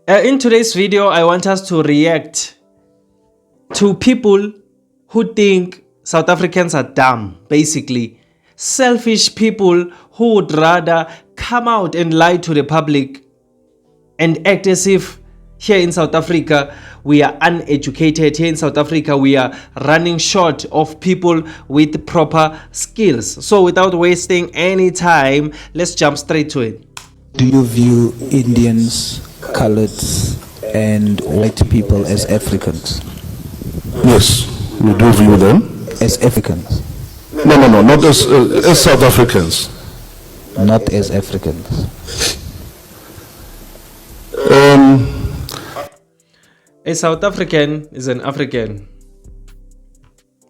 In today's video, I want us to react to people who think South Africans are dumb, basically. Selfish people who would rather come out and lie to the public and act as if here in South Africa we are uneducated. Here in South Africa we are running short of people with proper skills. So without wasting any time, let's jump straight to it. Do you view Indians, coloreds, and white people as Africans? Yes, we do view them. As Africans? No, not as South Africans. Not as Africans. A South African is an African.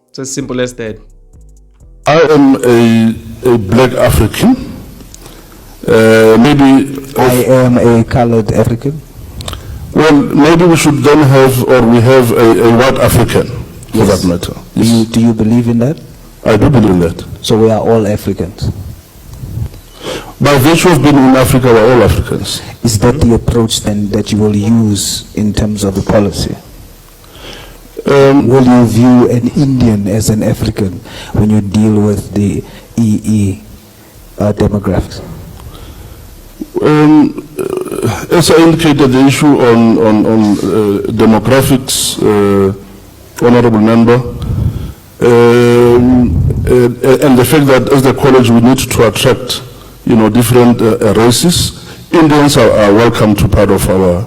It's as simple as that. I am a black African. Maybe I am a colored African. Well, maybe we should then have, or we have a white African, for that matter. Yes. Do you believe in that? I do believe in that. So we are all Africans. By virtue of being in Africa, we're all Africans. Is that the approach then that you will use in terms of the policy? Will you view an Indian as an African when you deal with the EE demographics? As I indicated, the issue on demographics, honorable member, and the fact that as the college we need to attract, different races. Indians are welcome to part of our.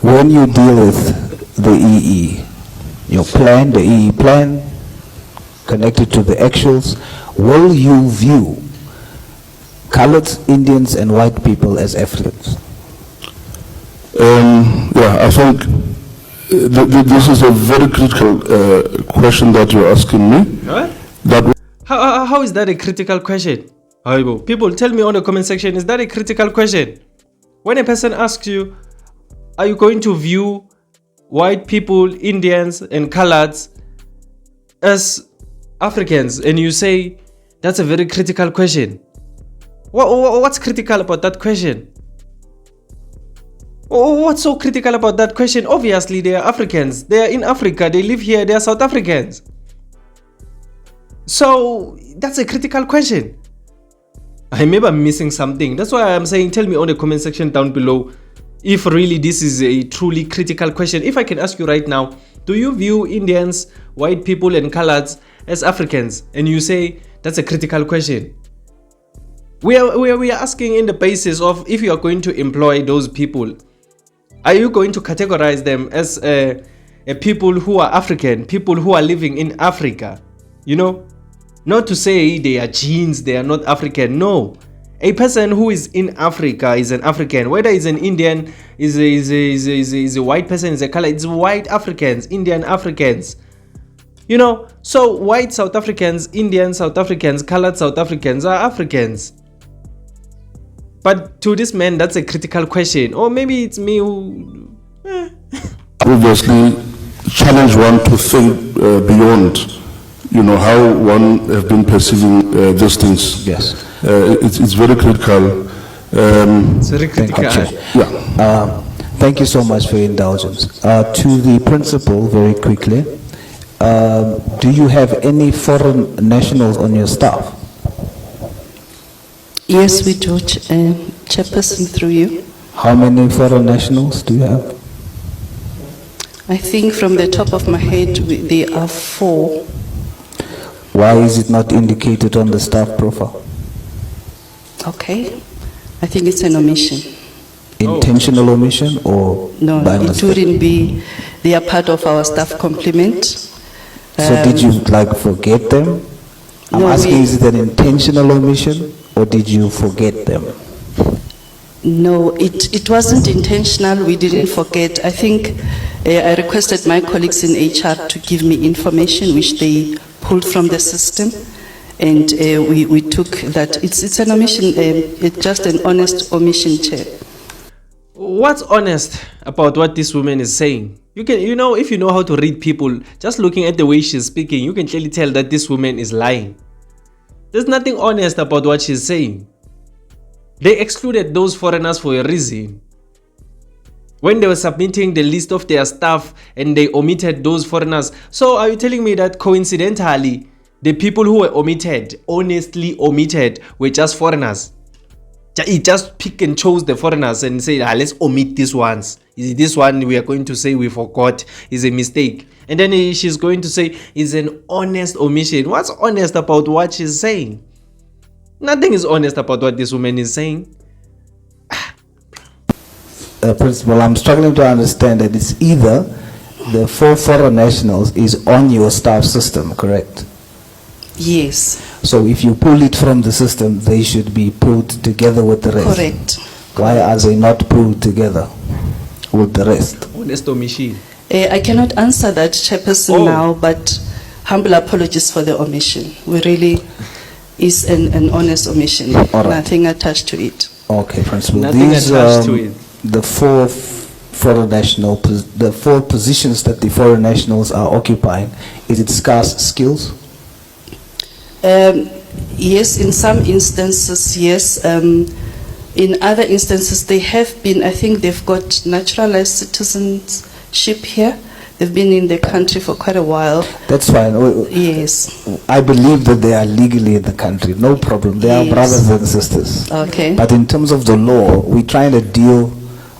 When you deal with the EE, your plan, the EE plan, connected to the actuals, will you view colored Indians and white people as Africans? I think this is a very critical question that you're asking me. What? How is that a critical question? People, tell me on the comment section, is that a critical question? When a person asks you, are you going to view white people, Indians, and coloreds as Africans, and you say that's a very critical question? What's critical about that question? What's so critical about that question? Obviously, they are Africans. They are in Africa. They live here. They are South Africans. So that's a critical question. Maybe I'm missing something. That's why I'm saying, tell me on the comment section down below if really this is a truly critical question. If I can ask you right now, do you view Indians, white people, and coloreds as Africans? And you say that's a critical question. We are asking in the basis of, if you are going to employ those people, are you going to categorize them as a people who are African, people who are living in Africa? Not to say they are genes, they are not African. No. A person who is in Africa is an African. Whether it's an Indian, is a white person, is a color, it's white Africans, Indian Africans. So white South Africans, Indian South Africans, colored South Africans are Africans. But to this man, that's a critical question. Or maybe it's me who... Obviously, challenge one to think beyond, how one have been perceiving these things. Yes. It's very critical. It's very critical. Thank you so much for your indulgence. To the principal, very quickly, do you have any foreign nationals on your staff? Yes, we do, Chairperson, through you. How many foreign nationals do you have? I think from the top of my head, there are 4. Why is it not indicated on the staff profile? Okay. I think it's an omission. Intentional omission or no, by it mistake? wouldn't be. They are part of our staff complement. So did you forget them? I'm asking, is it an intentional omission or did you forget them? No, it wasn't intentional. We didn't forget. I think I requested my colleagues in HR to give me information which they pulled from the system, and we took that. It's an omission. It's just an honest omission, Chair. What's honest about what this woman is saying? You can, if you know how to read people, just looking at the way she's speaking, you can clearly tell that this woman is lying. There's nothing honest about what she's saying. They excluded those foreigners for a reason. when they were submitting the list of their staff and they omitted those foreigners. So are you telling me that coincidentally, the people who were omitted, honestly omitted, were just foreigners? He just picked and chose the foreigners and said, let's omit these ones. This one we are going to say we forgot is a mistake. And then she's going to say it's an honest omission. What's honest about what she's saying? Nothing is honest about what this woman is saying. Principal, I'm struggling to understand that it's either the 4 foreign nationals is on your staff system, correct? Yes. So if you pull it from the system, they should be pulled together with the rest. Correct. Why are they not pulled together with the rest? Honest omission. I cannot answer that, Chairperson, now, but humble apologies for the omission. We really is an honest omission. All right. Nothing attached to it. Okay, Principal. Nothing These, attached to it. the 4 foreign national, the 4 positions that the foreign nationals are occupying, is it scarce skills? Yes, in some instances, yes. In other instances, they have been, I think they've got naturalized citizenship here. They've been in the country for quite a while. That's fine. Yes. I believe that they are legally in the country. No problem. They are Yes. brothers and sisters. Okay. But in terms of the law, we're trying to deal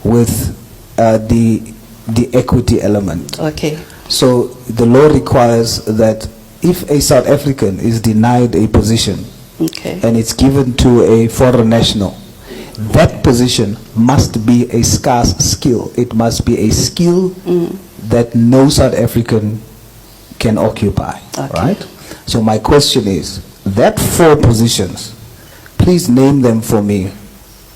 with the equity element. Okay. So the law requires that if a South African is denied a position Okay. and it's given to a foreign national, that position must be a scarce skill. It must be a skill that no South African can occupy. Okay. Right? So my question is, that 4 positions, please name them for me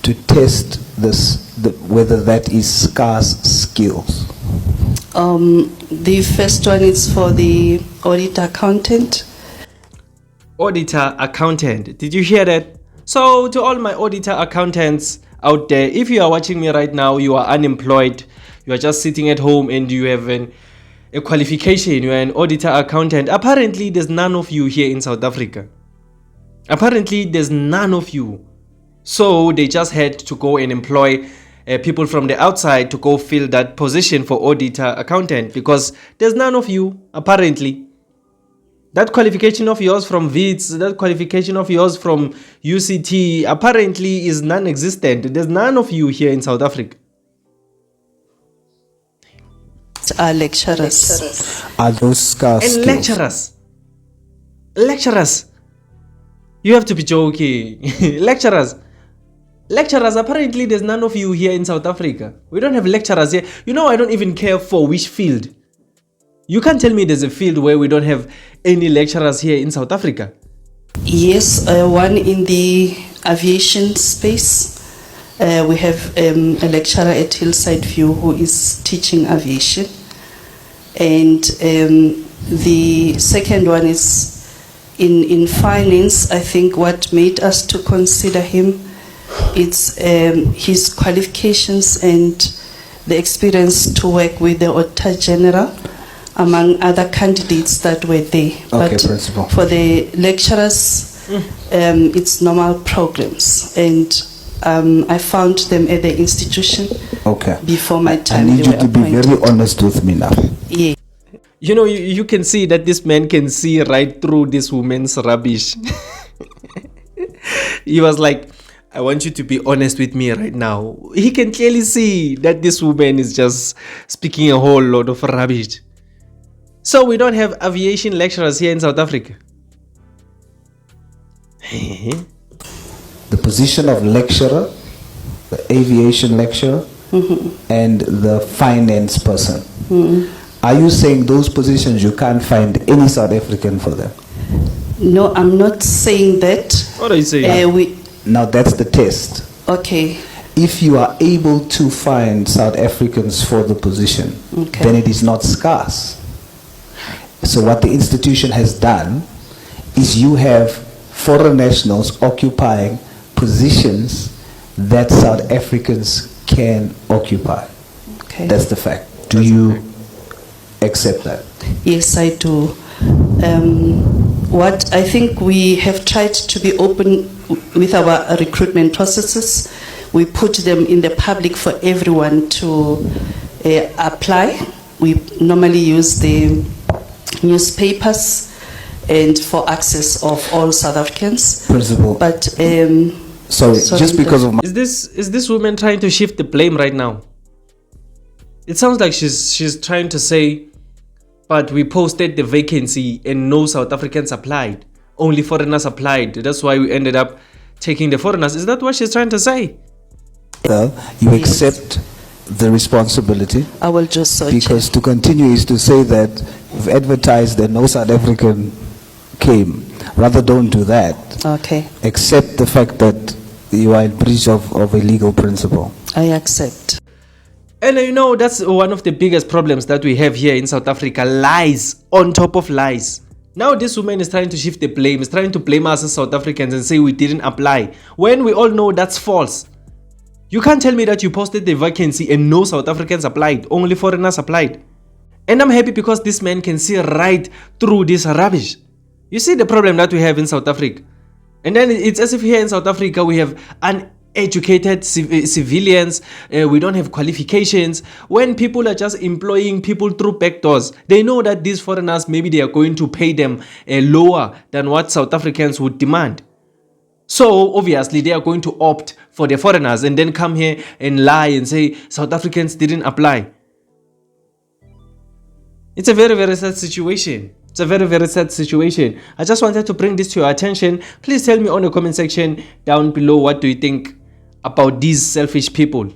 to test this, whether that is scarce skills. The first one is for the auditor accountant. Auditor accountant. Did you hear that? So to all my auditor accountants out there, if you are watching me right now, you are unemployed, you are just sitting at home and you have a qualification, you are an auditor accountant. Apparently there's none of you here in South Africa. Apparently there's none of you. So they just had to go and employ people from the outside to go fill that position for auditor accountant, because there's none of you, apparently. That qualification of yours from WITS, that qualification of yours from UCT, apparently is non-existent. There's none of you here in South Africa. Are lecturers. Are those scarce And skills? lecturers, you have to be joking. lecturers, apparently there's none of you here in South Africa. We don't have lecturers here. You know, I don't even care for which field. You can't tell me there's a field where we don't have any lecturers here in South Africa. Yes, one in the aviation space. We have a lecturer at Hillside View who is teaching aviation. And the second one is in finance. I think what made us to consider him, it's his qualifications and the experience to work with the Auditor General, among other candidates that were there. Okay, But Principal. for the lecturers, it's normal programs. And I found them at the institution Okay. before my I time. need they you were to be very appointed. honest with me now. Yeah. You know, you can see that this man can see right through this woman's rubbish. He was like, I want you to be honest with me right now. He can clearly see that this woman is just speaking a whole lot of rubbish. So we don't have aviation lecturers here in South Africa. The position of lecturer, the aviation lecturer, and the finance person. Are you saying those positions you can't find any South African for them? No, I'm not saying that. What are you saying? Now that's the test. Okay. If you are able to find South Africans for the position, Okay. then it is not scarce. So what the institution has done is you have foreign nationals occupying positions that South Africans can occupy. Okay. That's the fact. Do you accept that? Yes, I do. What I think we have tried to be open with our recruitment processes. we put them in the public for everyone to apply. We normally use the newspapers and for access of all South Africans. Principal. But sorry, just because of my Is this woman trying to shift the blame right now? It sounds like she's trying to say, but we posted the vacancy and no South Africans applied. Only foreigners applied. That's why we ended up taking the foreigners. Is that what she's trying to say? you accept the responsibility, I will just search. because to continue is to say that we've advertised that no South African came. Rather, don't do that. Okay, Accept the fact that you are in breach of a legal principle. I accept. And you know, that's one of the biggest problems that we have here in South Africa. Lies on top of lies. Now this woman is trying to shift the blame, is trying to blame us as South Africans and say we didn't apply, when we all know that's false. You can't tell me that you posted the vacancy and no South Africans applied, only foreigners applied. And I'm happy because this man can see right through this rubbish. You see the problem that we have in South Africa. And then it's as if here in South Africa we have uneducated civilians, we don't have qualifications. When people are just employing people through back doors, they know that these foreigners, maybe they are going to pay them lower than what South Africans would demand. So obviously they are going to opt for the foreigners and then come here and lie and say South Africans didn't apply. It's a very, very sad situation. It's a very, very sad situation. I just wanted to bring this to your attention. Please tell me on the comment section down below, what do you think about these selfish people?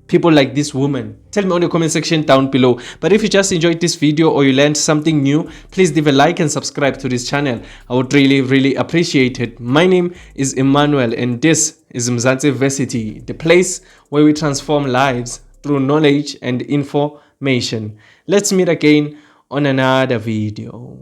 People like this woman. Tell me on the comment section down below. But if you just enjoyed this video or you learned something new, please leave a like and subscribe to this channel. I would really, really appreciate it. My name is Emmanuel and this is Mzansi Versity, the place where we transform lives through knowledge and information. Let's meet again on another video.